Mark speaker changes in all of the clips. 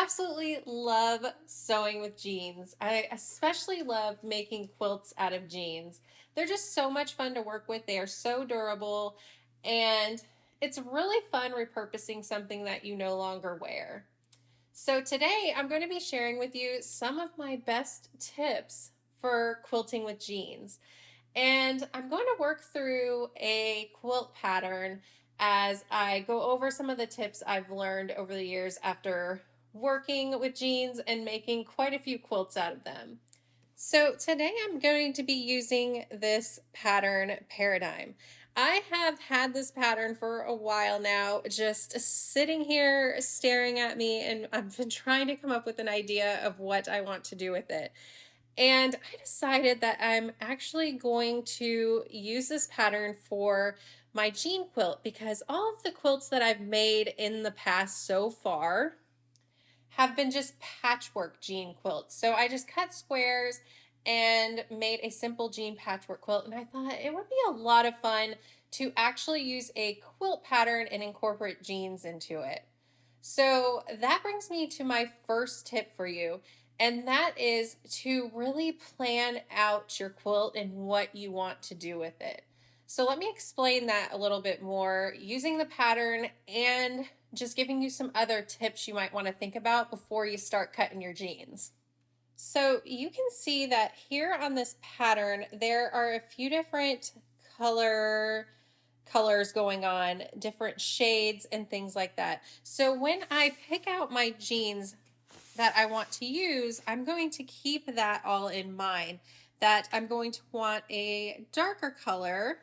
Speaker 1: absolutely love sewing with jeans. I especially love making quilts out of jeans. They're just so much fun to work with. They are so durable, and it's really fun repurposing something that you no longer wear. So today I'm going to be sharing with you some of my best tips for quilting with jeans. And I'm going to work through a quilt pattern as I go over some of the tips I've learned over the years after working with jeans and making quite a few quilts out of them. So today I'm going to be using this pattern paradigm. I have had this pattern for a while now, just sitting here staring at me, and I've been trying to come up with an idea of what I want to do with it. And I decided that I'm actually going to use this pattern for my jean quilt because all of the quilts that I've made in the past so far have been just patchwork jean quilts. So I just cut squares and made a simple jean patchwork quilt. And I thought it would be a lot of fun to actually use a quilt pattern and incorporate jeans into it. So that brings me to my first tip for you, and that is to really plan out your quilt and what you want to do with it. So let me explain that a little bit more using the pattern and just giving you some other tips you might want to think about before you start cutting your jeans. So you can see that here on this pattern, there are a few different colors going on, different shades and things like that. So when I pick out my jeans that I want to use, I'm going to keep that all in mind, that I'm going to want a darker color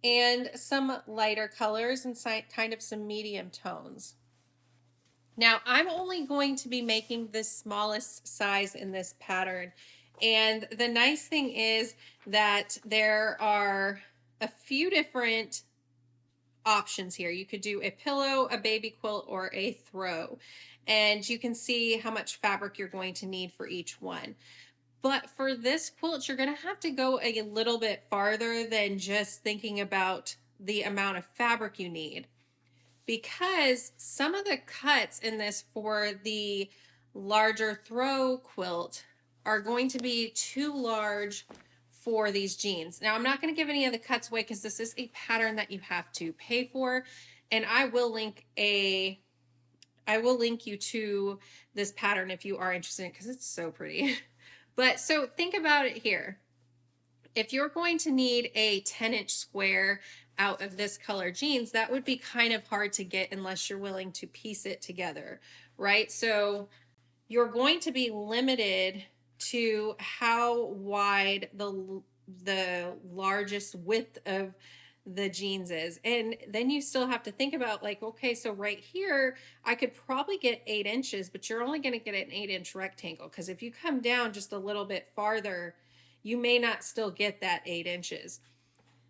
Speaker 1: and some lighter colors and kind of some medium tones. Now I'm only going to be making the smallest size in this pattern. And the nice thing is that there are a few different options here. You could do a pillow, a baby quilt, or a throw. And you can see how much fabric you're going to need for each one. But for this quilt, you're going to have to go a little bit farther than just thinking about the amount of fabric you need, because some of the cuts in this for the larger throw quilt are going to be too large for these jeans. Now, I'm not going to give any of the cuts away because this is a pattern that you have to pay for, and I will link you to this pattern if you are interested, because it's so pretty. But so think about it here. If you're going to need a 10-inch square out of this color jeans, that would be kind of hard to get unless you're willing to piece it together, right? So you're going to be limited to how wide the largest width of the jeans is. And then you still have to think about, like, okay, so right here I could probably get 8 inches, but you're only going to get an 8-inch rectangle, because if you come down just a little bit farther, you may not still get that 8 inches.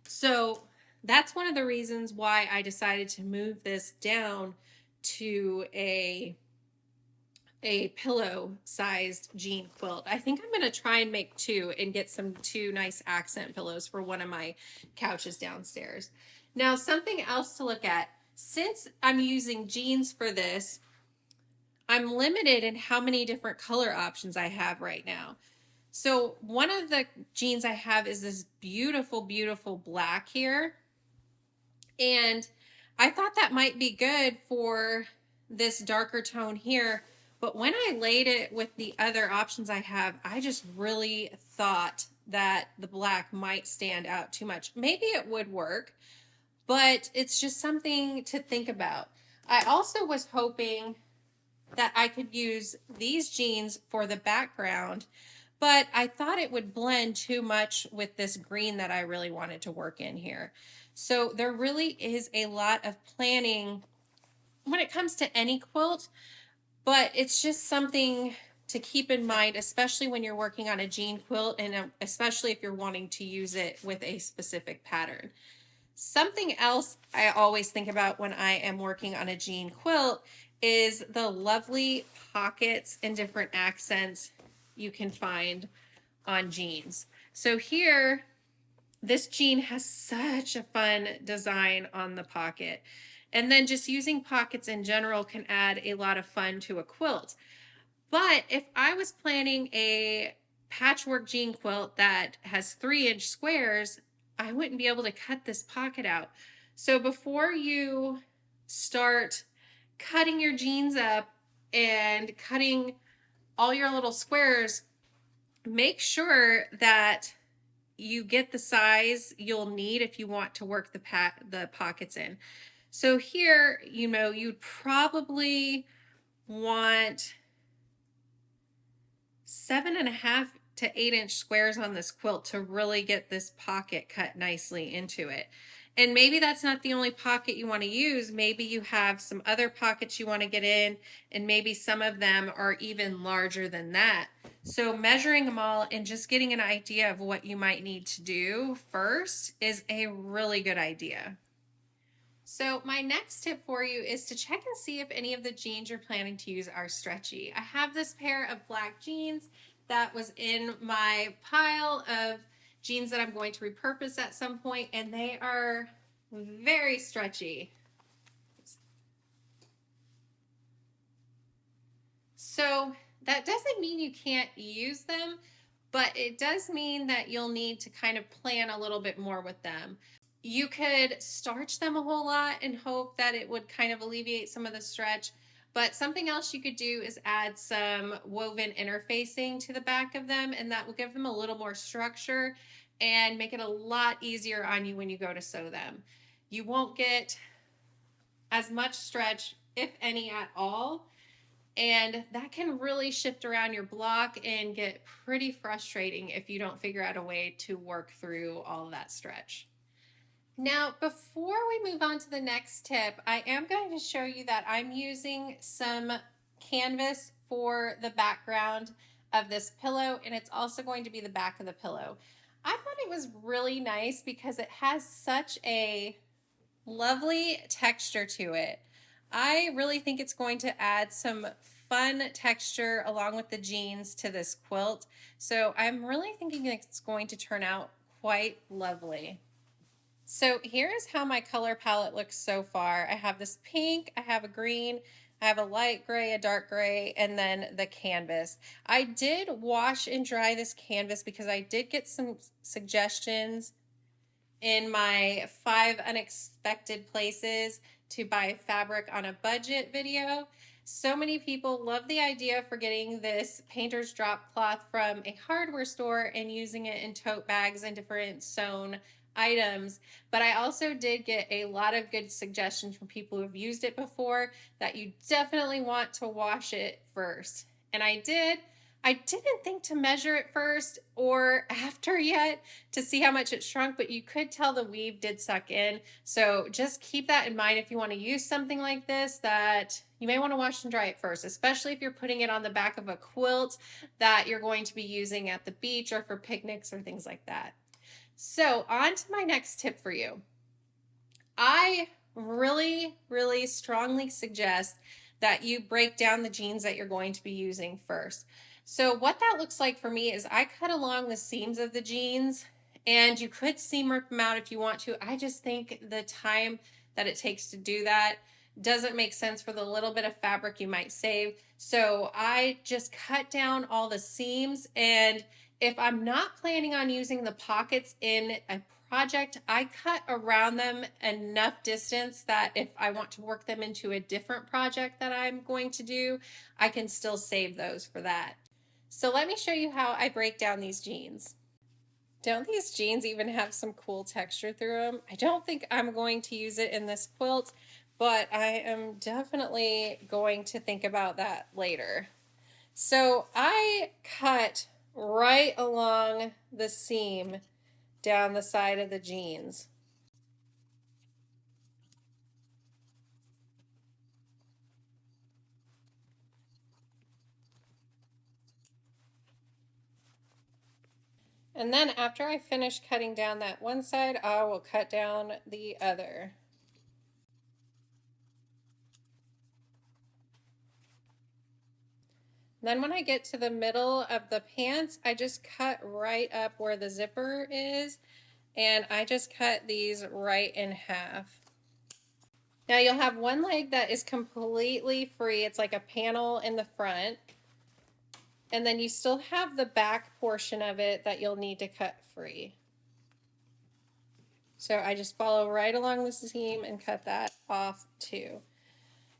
Speaker 1: So that's one of the reasons why I decided to move this down to a pillow sized jean quilt. I think I'm going to try and make two and get two nice accent pillows for one of my couches downstairs. Now, something else to look at, since I'm using jeans for this, I'm limited in how many different color options I have right now. So one of the jeans I have is this beautiful, beautiful black here. And I thought that might be good for this darker tone here. But when I laid it with the other options I have, I just really thought that the black might stand out too much. Maybe it would work, but it's just something to think about. I also was hoping that I could use these jeans for the background, but I thought it would blend too much with this green that I really wanted to work in here. So there really is a lot of planning when it comes to any quilt, but it's just something to keep in mind, especially when you're working on a jean quilt, and especially if you're wanting to use it with a specific pattern. Something else I always think about when I am working on a jean quilt is the lovely pockets and different accents you can find on jeans. So here, this jean has such a fun design on the pocket. And then just using pockets in general can add a lot of fun to a quilt. But if I was planning a patchwork jean quilt that has 3-inch squares, I wouldn't be able to cut this pocket out. So before you start cutting your jeans up and cutting all your little squares, make sure that you get the size you'll need if you want to work the pockets in. So here, you know, you'd probably want 7.5 to 8-inch squares on this quilt to really get this pocket cut nicely into it. And maybe that's not the only pocket you want to use. Maybe you have some other pockets you want to get in, and maybe some of them are even larger than that. So measuring them all and just getting an idea of what you might need to do first is a really good idea. So my next tip for you is to check and see if any of the jeans you're planning to use are stretchy. I have this pair of black jeans that was in my pile of jeans that I'm going to repurpose at some point, and they are very stretchy. So that doesn't mean you can't use them, but it does mean that you'll need to kind of plan a little bit more with them. You could starch them a whole lot and hope that it would kind of alleviate some of the stretch. But something else you could do is add some woven interfacing to the back of them, and that will give them a little more structure and make it a lot easier on you when you go to sew them. You won't get as much stretch, if any at all, and that can really shift around your block and get pretty frustrating if you don't figure out a way to work through all of that stretch. Now, before we move on to the next tip, I am going to show you that I'm using some canvas for the background of this pillow, and it's also going to be the back of the pillow. I thought it was really nice because it has such a lovely texture to it. I really think it's going to add some fun texture along with the jeans to this quilt. So I'm really thinking it's going to turn out quite lovely. So here is how my color palette looks so far. I have this pink, I have a green, I have a light gray, a dark gray, and then the canvas. I did wash and dry this canvas because I did get some suggestions in my 5 unexpected places to buy fabric on a budget video. So many people love the idea for getting this painter's drop cloth from a hardware store and using it in tote bags and different sewn items, but I also did get a lot of good suggestions from people who have used it before that you definitely want to wash it first. And I did. I didn't think to measure it first or after yet to see how much it shrunk, but you could tell the weave did suck in. So just keep that in mind if you want to use something like this, that you may want to wash and dry it first, especially if you're putting it on the back of a quilt that you're going to be using at the beach or for picnics or things like that. So on to my next tip for you. I really, really strongly suggest that you break down the jeans that you're going to be using first. So what that looks like for me is I cut along the seams of the jeans, and you could seam rip them out if you want to. I just think the time that it takes to do that doesn't make sense for the little bit of fabric you might save. So I just cut down all the seams, and if I'm not planning on using the pockets in a project, I cut around them enough distance that if I want to work them into a different project that I'm going to do, I can still save those for that. So let me show you how I break down these jeans. Don't these jeans even have some cool texture through them? I don't think I'm going to use it in this quilt, but I am definitely going to think about that later. So I cut right along the seam down the side of the jeans. And then after I finish cutting down that one side, I will cut down the other. Then when I get to the middle of the pants, I just cut right up where the zipper is, and I just cut these right in half. Now you'll have one leg that is completely free. It's like a panel in the front. And then you still have the back portion of it that you'll need to cut free. So I just follow right along the seam and cut that off too.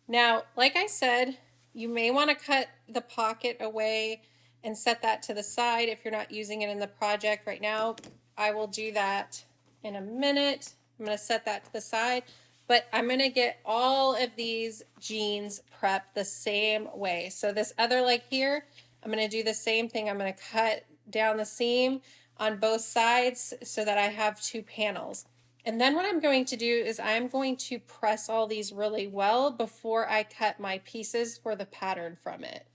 Speaker 1: Now, like I said, you may want to cut the pocket away and set that to the side if you're not using it in the project right now. I will do that in a minute. I'm going to set that to the side, but I'm going to get all of these jeans prepped the same way. So this other leg here, I'm going to do the same thing. I'm going to cut down the seam on both sides so that I have two panels. And then what I'm going to do is I'm going to press all these really well before I cut my pieces for the pattern from it.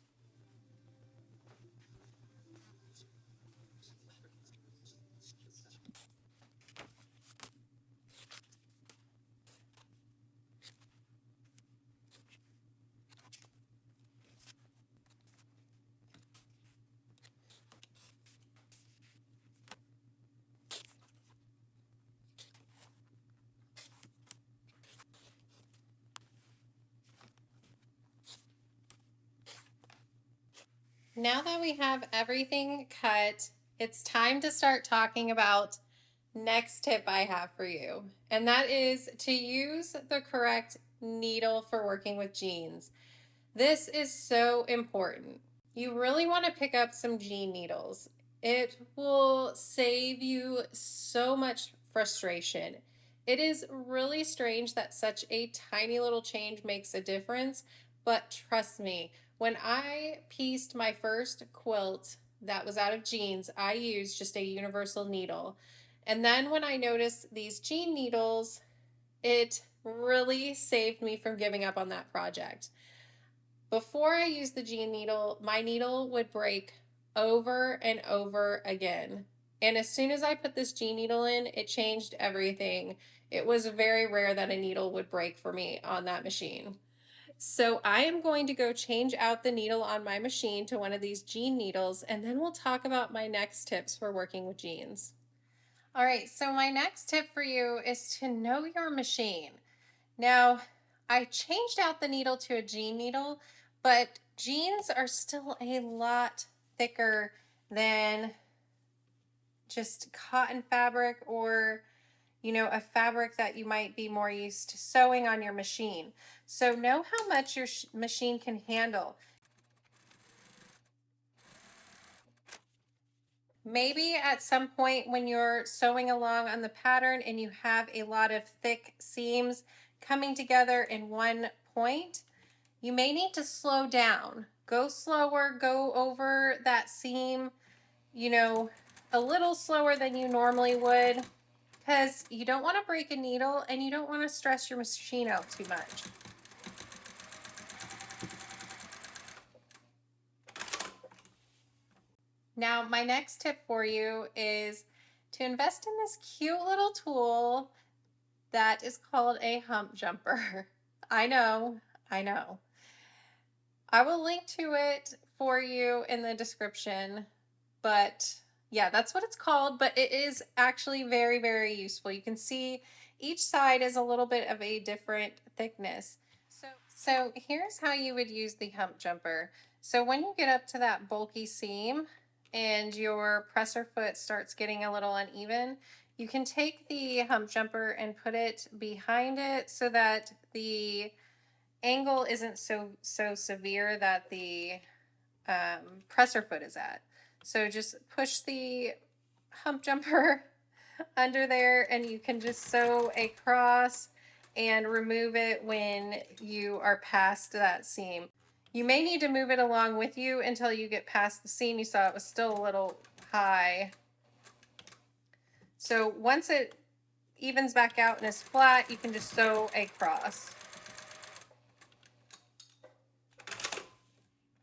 Speaker 1: Now that we have everything cut, it's time to start talking about next tip I have for you. And that is to use the correct needle for working with jeans. This is so important. You really want to pick up some jean needles. It will save you so much frustration. It is really strange that such a tiny little change makes a difference, but trust me, when I pieced my first quilt that was out of jeans, I used just a universal needle. And then when I noticed these jean needles, it really saved me from giving up on that project. Before I used the jean needle, my needle would break over and over again. And as soon as I put this jean needle in, it changed everything. It was very rare that a needle would break for me on that machine. So I am going to go change out the needle on my machine to one of these jean needles, and then we'll talk about my next tips for working with jeans. All right, so my next tip for you is to know your machine. Now, I changed out the needle to a jean needle, but jeans are still a lot thicker than just cotton fabric or, a fabric that you might be more used to sewing on your machine. So know how much your machine can handle. Maybe at some point when you're sewing along on the pattern and you have a lot of thick seams coming together in one point, you may need to slow down. Go slower, go over that seam, a little slower than you normally would, because you don't want to break a needle and you don't want to stress your machine out too much. Now, my next tip for you is to invest in this cute little tool that is called a hump jumper. I know, I know. I will link to it for you in the description, but yeah, that's what it's called, but it is actually very, very useful. You can see each side is a little bit of a different thickness. So here's how you would use the hump jumper. So when you get up to that bulky seam and your presser foot starts getting a little uneven, you can take the hump jumper and put it behind it so that the angle isn't so severe that the presser foot is at. So just push the hump jumper under there and you can just sew across and remove it when you are past that seam. You may need to move it along with you until you get past the seam. You saw it was still a little high. So once it evens back out and is flat, you can just sew across.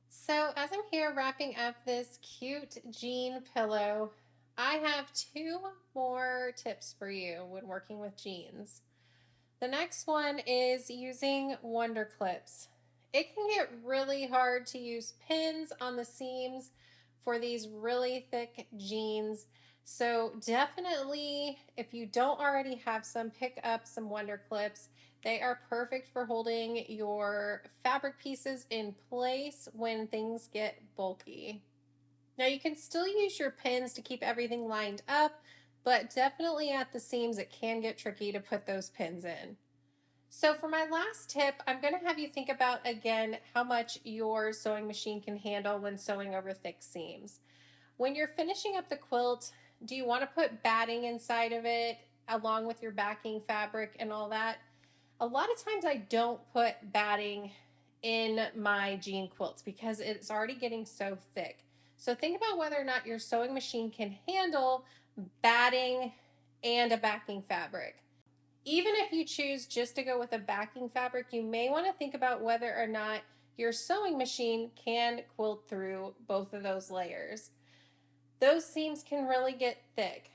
Speaker 1: So as I'm here wrapping up this cute jean pillow, I have two more tips for you when working with jeans. The next one is using wonder clips. It can get really hard to use pins on the seams for these really thick jeans. So definitely, if you don't already have some, pick up some wonder clips. They are perfect for holding your fabric pieces in place when things get bulky. Now you can still use your pins to keep everything lined up, but definitely at the seams it can get tricky to put those pins in. So for my last tip, I'm going to have you think about again how much your sewing machine can handle when sewing over thick seams. When you're finishing up the quilt, do you want to put batting inside of it along with your backing fabric and all that? A lot of times I don't put batting in my jean quilts because it's already getting so thick. So think about whether or not your sewing machine can handle batting and a backing fabric. Even if you choose just to go with a backing fabric, you may want to think about whether or not your sewing machine can quilt through both of those layers. Those seams can really get thick.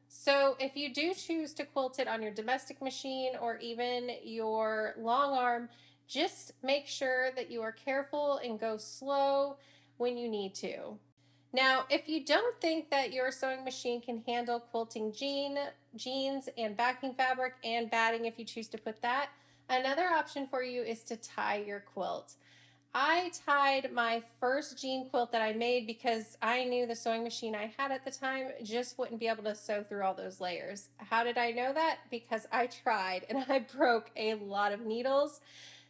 Speaker 1: So if you do choose to quilt it on your domestic machine or even your long arm, just make sure that you are careful and go slow when you need to. Now, if you don't think that your sewing machine can handle quilting jeans and backing fabric and batting if you choose to put that, another option for you is to tie your quilt. I tied my first jean quilt that I made because I knew the sewing machine I had at the time just wouldn't be able to sew through all those layers. How did I know that? Because I tried and I broke a lot of needles.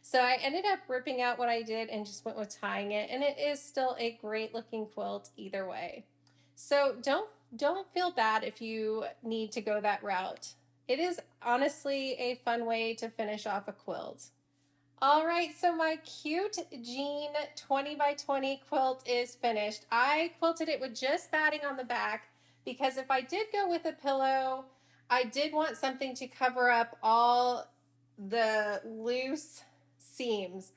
Speaker 1: So I ended up ripping out what I did and just went with tying it, and it is still a great looking quilt either way. So don't feel bad if you need to go that route. It is honestly a fun way to finish off a quilt. All right, so my cute jean 20 by 20 quilt is finished. I quilted it with just batting on the back because if I did go with a pillow, I did want something to cover up all the loose seams.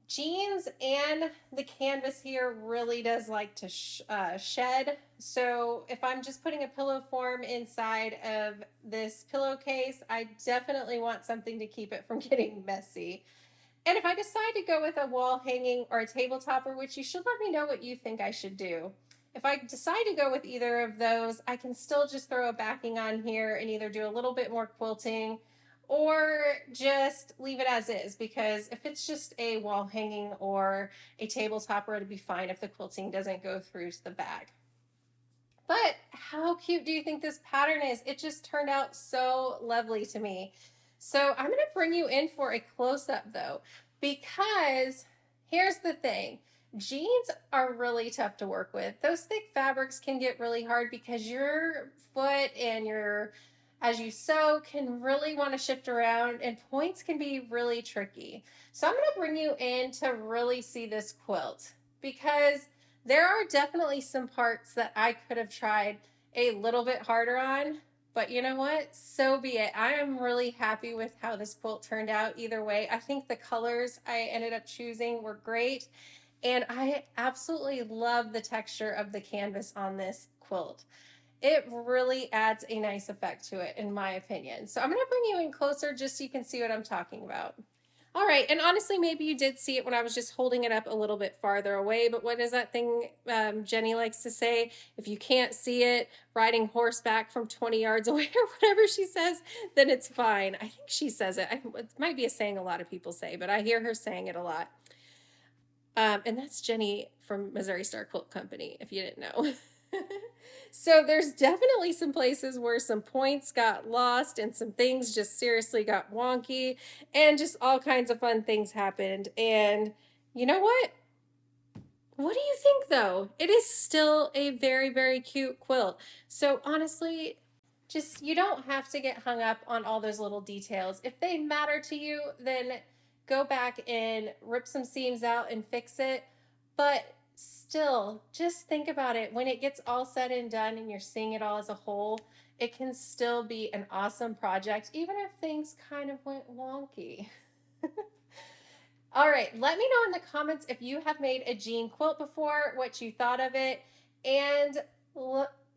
Speaker 1: Jeans and the canvas here really does like to shed. So if I'm just putting a pillow form inside of this pillowcase, I definitely want something to keep it from getting messy. And if I decide to go with a wall hanging or a table topper, which you should let me know what you think I should do. If I decide to go with either of those, I can still just throw a backing on here and either do a little bit more quilting or just leave it as is, because if it's just a wall hanging or a table topper, it'll be fine if the quilting doesn't go through to the back. But how cute do you think this pattern is? It just turned out so lovely to me. So I'm going to bring you in for a close-up though, because here's the thing. Jeans are really tough to work with. Those thick fabrics can get really hard because your foot and as you sew can really want to shift around, and points can be really tricky. So I'm going to bring you in to really see this quilt, because there are definitely some parts that I could have tried a little bit harder on, but you know what? So be it. I am really happy with how this quilt turned out either way. I think the colors I ended up choosing were great, and I absolutely love the texture of the canvas on this quilt. It really adds a nice effect to it, in my opinion. So I'm going to bring you in closer just so you can see what I'm talking about. All right, and honestly, maybe you did see it when I was just holding it up a little bit farther away, but what is that thing Jenny likes to say? If you can't see it riding horseback from 20 yards away or whatever she says, then it's fine. I think she says it. It might be a saying a lot of people say, but I hear her saying it a lot. And that's Jenny from Missouri Star Quilt Company, if you didn't know. So there's definitely some places where some points got lost and some things just seriously got wonky and just all kinds of fun things happened. And you know what? What do you think though? It is still a very, very cute quilt. So honestly, just you don't have to get hung up on all those little details. If they matter to you, then go back and rip some seams out and fix it. But still, just think about it. When it gets all said and done and you're seeing it all as a whole, it can still be an awesome project, even if things kind of went wonky. All right, let me know in the comments if you have made a jean quilt before, what you thought of it, and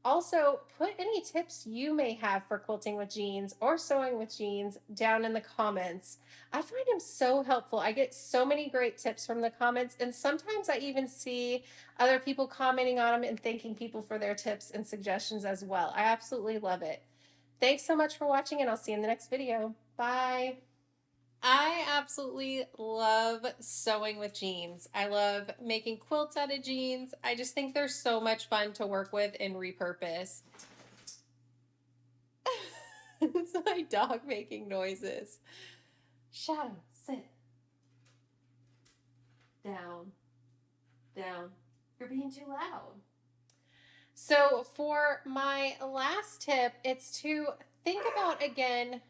Speaker 1: also put any tips you may have for quilting with jeans or sewing with jeans down in the comments. I find them so helpful. I get so many great tips from the comments, and sometimes I even see other people commenting on them and thanking people for their tips and suggestions as well. I absolutely love it. Thanks so much for watching, and I'll see you in the next video. Bye. I absolutely love sewing with jeans. I love making quilts out of jeans. I just think they're so much fun to work with and repurpose. It's my dog making noises. Shadow, sit. Down, down. You're being too loud. So for my last tip, it's to think about, again,